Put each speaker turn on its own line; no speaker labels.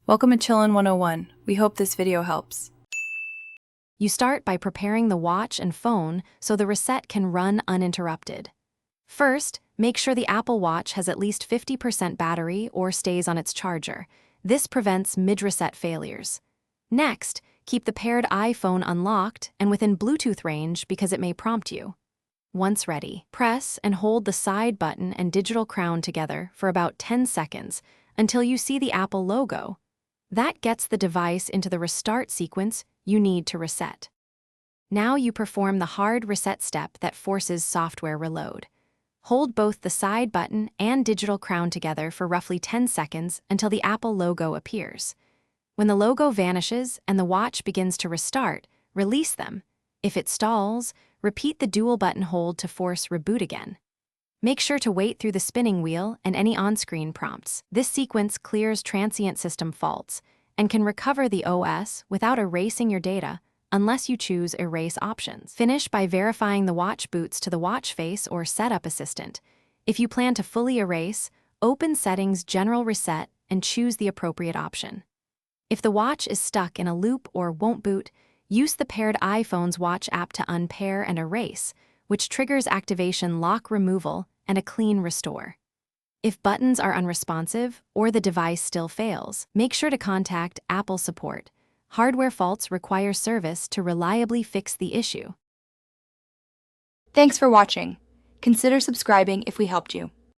Welcome to Chillin' 101. We hope this video helps.
You start by preparing the watch and phone so the reset can run uninterrupted. First, make sure the Apple Watch has at least 50% battery or stays on its charger. This prevents mid-reset failures. Next, keep the paired iPhone unlocked and within Bluetooth range because it may prompt you. Once ready, press and hold the side button and digital crown together for about 10 seconds until you see the Apple logo. That gets the device into the restart sequence you need to reset. Now you perform the hard reset step that forces software reload. Hold both the side button and digital crown together for roughly 10 seconds until the Apple logo appears. When the logo vanishes and the watch begins to restart, release them. If it stalls, repeat the dual button hold to force reboot again. Make sure to wait through the spinning wheel and any on-screen prompts. This sequence clears transient system faults and can recover the OS without erasing your data unless you choose erase options. Finish by verifying the watch boots to the watch face or setup assistant. If you plan to fully erase, open Settings General Reset and choose the appropriate option. If the watch is stuck in a loop or won't boot, use the paired iPhone's watch app to unpair and erase, which triggers activation lock removal and a clean restore. If buttons are unresponsive or the device still fails, make sure to contact Apple support. Hardware faults require service to reliably fix the issue.
Thanks for watching. Consider subscribing if we helped you.